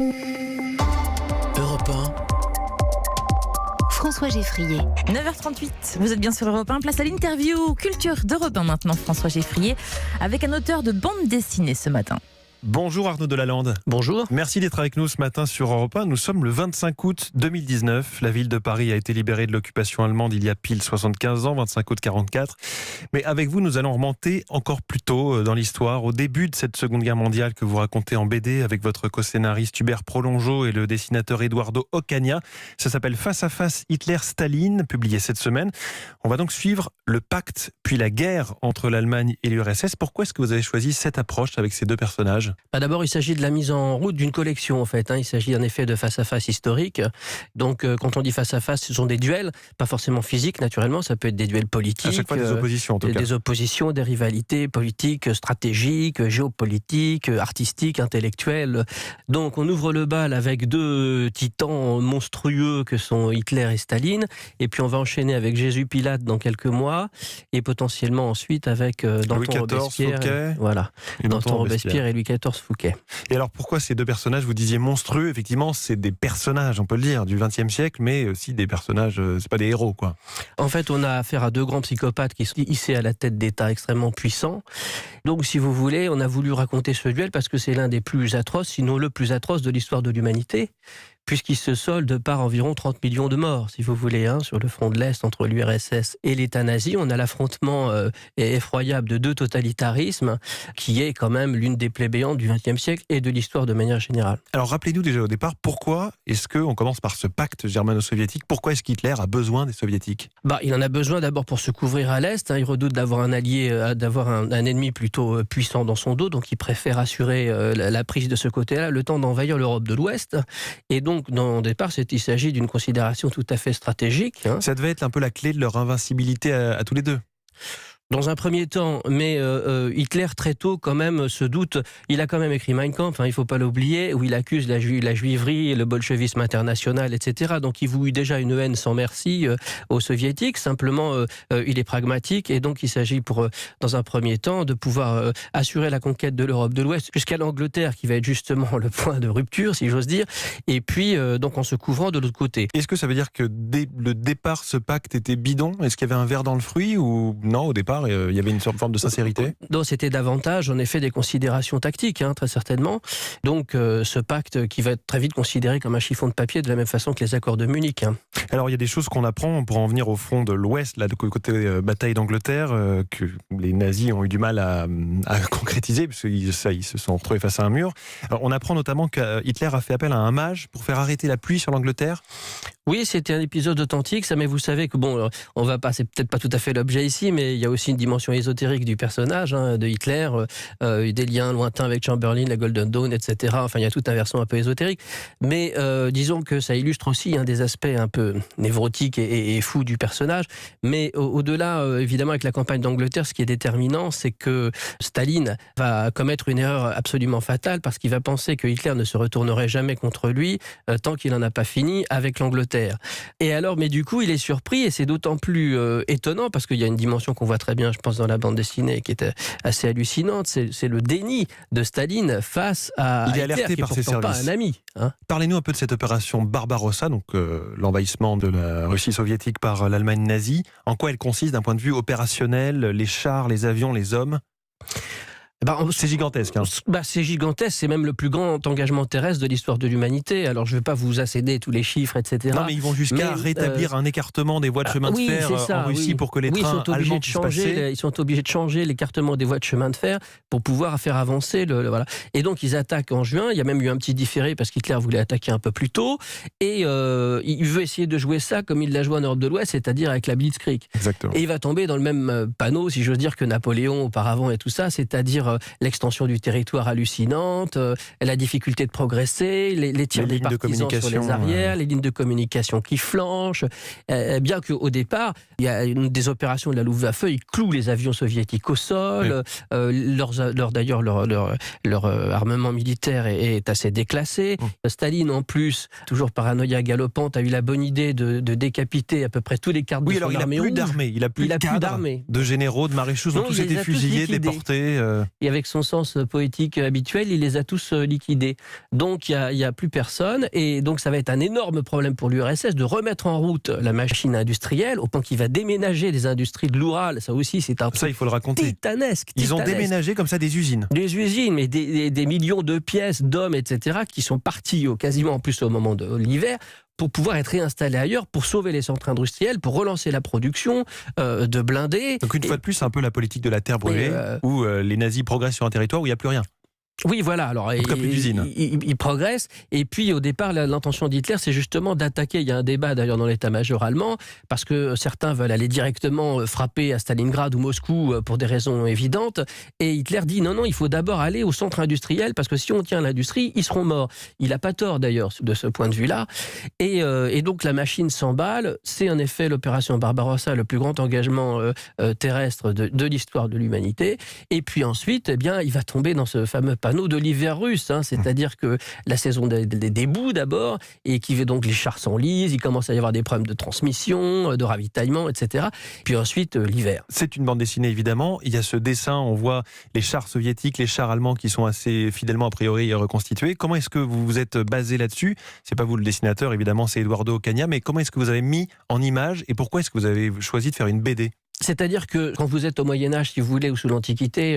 Europe 1. François Geffrier. 9h38, vous êtes bien sur Europe 1. Place à l'interview culture d'Europe 1 maintenant, François Geffrier, avec un auteur de bande dessinée ce matin. Bonjour Arnaud Delalande. Bonjour. Merci d'être avec nous ce matin sur Europe 1. Nous sommes le 25 août 2019. La ville de Paris a été libérée de l'occupation allemande il y a pile 75 ans, 25 août 44. Mais avec vous, nous allons remonter encore plus tôt dans l'histoire, au début de cette Seconde Guerre mondiale que vous racontez en BD avec votre co-scénariste Hubert Prolongeau et le dessinateur Eduardo Ocaña. Ça s'appelle Face à face Hitler-Staline, publié cette semaine. On va donc suivre le pacte, puis la guerre entre l'Allemagne et l'URSS. Pourquoi est-ce que vous avez choisi cette approche avec ces deux personnages ? D'abord, il s'agit de la mise en route d'une collection, en fait. Il s'agit en effet de face-à-face historique. Donc, quand on dit face-à-face, ce sont des duels, pas forcément physiques, naturellement. Ça peut être des duels politiques. À chaque fois, des oppositions, en tout cas. Des oppositions, des rivalités politiques, stratégiques, géopolitiques, artistiques, intellectuelles. Donc, on ouvre le bal avec deux titans monstrueux que sont Hitler et Staline. Et puis, on va enchaîner avec Jésus Pilate dans quelques mois. Et potentiellement ensuite avec Danton Robespierre. Voilà. Danton Robespierre et Louis XIV Fouquet. Et alors pourquoi ces deux personnages, vous disiez monstrueux, effectivement c'est des personnages, on peut le dire, du XXe siècle, mais aussi des personnages, c'est pas des héros quoi. En fait on a affaire à deux grands psychopathes qui sont hissés à la tête d'États extrêmement puissants. Donc si vous voulez, on a voulu raconter ce duel parce que c'est l'un des plus atroces, sinon le plus atroce de l'histoire de l'humanité, puisqu'il se solde par environ 30 millions de morts, si vous voulez, sur le front de l'Est entre l'URSS et l'État nazi. On a l'affrontement effroyable de deux totalitarismes, qui est quand même l'une des plaies béantes du XXe siècle et de l'histoire de manière générale. Alors rappelez-nous déjà au départ, pourquoi est-ce qu'on commence par ce pacte germano-soviétique ? Pourquoi est-ce qu'Hitler a besoin des soviétiques ? Il en a besoin d'abord pour se couvrir à l'Est. Il redoute d'avoir un allié, d'avoir un ennemi plutôt puissant dans son dos, donc il préfère assurer la prise de ce côté-là, le temps d'envahir l'Europe de l'Ouest. Et donc, au départ, il s'agit d'une considération tout à fait stratégique. Ça devait être un peu la clé de leur invincibilité à tous les deux. Dans un premier temps, mais Hitler très tôt quand même se doute, il a quand même écrit Mein Kampf, il ne faut pas l'oublier, où il accuse la juiverie, le bolchevisme international, etc. Donc il voulut déjà une haine sans merci aux soviétiques, simplement il est pragmatique et donc il s'agit dans un premier temps de pouvoir assurer la conquête de l'Europe de l'Ouest jusqu'à l'Angleterre qui va être justement le point de rupture, si j'ose dire, et puis donc en se couvrant de l'autre côté. Est-ce que ça veut dire que dès le départ ce pacte était bidon ? Est-ce qu'il y avait un ver dans le fruit ou non au départ il y avait une forme de sincérité ? Non, c'était davantage en effet des considérations tactiques, très certainement. Donc ce pacte qui va être très vite considéré comme un chiffon de papier de la même façon que les accords de Munich. Alors il y a des choses qu'on apprend pour en venir au front de l'Ouest, là, de côté bataille d'Angleterre, que les nazis ont eu du mal à concrétiser, parce qu'ils se sont retrouvés face à un mur. Alors, on apprend notamment que Hitler a fait appel à un mage pour faire arrêter la pluie sur l'Angleterre. Oui, c'était un épisode authentique, ça, mais vous savez que on va pas, c'est peut-être pas tout à fait l'objet ici, mais il y a aussi une dimension ésotérique du personnage, de Hitler, des liens lointains avec Chamberlain, la Golden Dawn, etc. Enfin, il y a tout un versant un peu ésotérique, mais disons que ça illustre aussi des aspects un peu névrotiques et fous du personnage, mais au-delà, évidemment, avec la campagne d'Angleterre, ce qui est déterminant, c'est que Staline va commettre une erreur absolument fatale, parce qu'il va penser que Hitler ne se retournerait jamais contre lui, tant qu'il n'en a pas fini avec l'Angleterre. Et alors, mais du coup, il est surpris, et c'est d'autant plus étonnant, parce qu'il y a une dimension qu'on voit très bien, je pense, dans la bande dessinée, qui est assez hallucinante, c'est le déni de Staline face à il est Hitler, alerté qui par est ses pourtant services. pas un ami. Parlez-nous un peu de cette opération Barbarossa, donc l'envahissement de la Russie soviétique par l'Allemagne nazie. En quoi elle consiste d'un point de vue opérationnel, les chars, les avions, les hommes ? C'est gigantesque. C'est gigantesque, c'est même le plus grand engagement terrestre de l'histoire de l'humanité. Alors je ne vais pas vous accéder tous les chiffres, etc. Non, mais ils vont jusqu'à rétablir un écartement des voies de chemin de fer en Russie pour que les trains allemands puissent passer. Ils sont obligés de changer l'écartement des voies de chemin de fer pour pouvoir faire avancer voilà. Et donc ils attaquent en juin. Il y a même eu un petit différé parce qu'Hitler voulait attaquer un peu plus tôt. Et il veut essayer de jouer ça comme il l'a joué en Europe de l'Ouest, c'est-à-dire avec la Blitzkrieg. Exactement. Et il va tomber dans le même panneau, si j'ose dire, que Napoléon auparavant et tout ça, c'est-à-dire l'extension du territoire hallucinante, la difficulté de progresser, les tirs des partisans sur les arrières, les lignes de communication qui flanchent. Bien qu'au départ, il y a des opérations de la Luftwaffe, ils clouent les avions soviétiques au sol. D'ailleurs, leur armement militaire est assez déclassé. Staline, en plus, toujours paranoïa galopante, a eu la bonne idée de décapiter à peu près tous les cadres de son armée. Il a plus d'armée, il a plus de cadres, de généraux, de maréchaux, ont tous été fusillés, déportés. et avec son sens poétique habituel, il les a tous liquidés. Donc il y a plus personne, et donc ça va être un énorme problème pour l'URSS de remettre en route la machine industrielle, au point qu'il va déménager des industries de l'Oural. Ça aussi, c'est un Ça, il faut le raconter. titanesque. Ils ont déménagé comme ça des usines. Des usines, mais des millions de pièces, d'hommes, etc., qui sont partis quasiment en plus au moment de l'hiver, pour pouvoir être réinstallés ailleurs, pour sauver les centres industriels, pour relancer la production de blindés. Donc une fois de plus, c'est un peu la politique de la terre brûlée, où les nazis progressent sur un territoire où il n'y a plus rien. Oui, voilà. Alors, en tout cas, plus d'usines. Il progresse. Et puis, au départ, l'intention d'Hitler, c'est justement d'attaquer. Il y a un débat d'ailleurs dans l'état-major allemand, parce que certains veulent aller directement frapper à Stalingrad ou Moscou pour des raisons évidentes. Et Hitler dit non, il faut d'abord aller au centre industriel, parce que si on tient l'industrie, ils seront morts. Il n'a pas tort d'ailleurs de ce point de vue-là. Et donc, la machine s'emballe. C'est en effet l'opération Barbarossa, le plus grand engagement terrestre de l'histoire de l'humanité. Et puis ensuite, eh bien, il va tomber dans ce fameux panneau de l'hiver russe, c'est-à-dire que la saison des boues d'abord, et qui fait donc les chars s'enlisent, il commence à y avoir des problèmes de transmission, de ravitaillement, etc. Puis ensuite, l'hiver. C'est une bande dessinée, évidemment. Il y a ce dessin, on voit les chars soviétiques, les chars allemands qui sont assez fidèlement, a priori, reconstitués. Comment est-ce que vous vous êtes basé là-dessus? C'est pas vous le dessinateur, évidemment, c'est Eduardo Ocaña, mais comment est-ce que vous avez mis en image, et pourquoi est-ce que vous avez choisi de faire une BD? C'est-à-dire que quand vous êtes au Moyen-Âge, si vous voulez, ou sous l'Antiquité,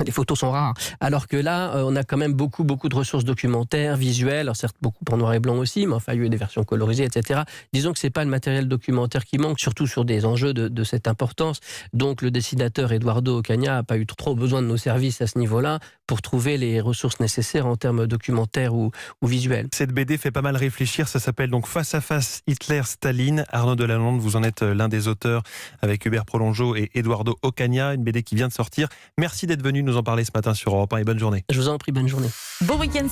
les photos sont rares. Alors que là, on a quand même beaucoup de ressources documentaires, visuelles, alors certes beaucoup en noir et blanc aussi, mais enfin il y a eu des versions colorisées, etc. Disons que c'est pas le matériel documentaire qui manque, surtout sur des enjeux de cette importance. Donc le dessinateur Eduardo Ocaña n'a pas eu trop besoin de nos services à ce niveau-là pour trouver les ressources nécessaires en termes documentaires ou visuels. Cette BD fait pas mal réfléchir, ça s'appelle donc Face à face Hitler-Staline. Arnaud Delalande, vous en êtes l'un des auteurs avec Hubert Prolongeau et Eduardo Ocaña, une BD qui vient de sortir. Merci d'être venu nous en parler ce matin sur Europe 1 et bonne journée. Je vous en prie, bonne journée. Bon week-end.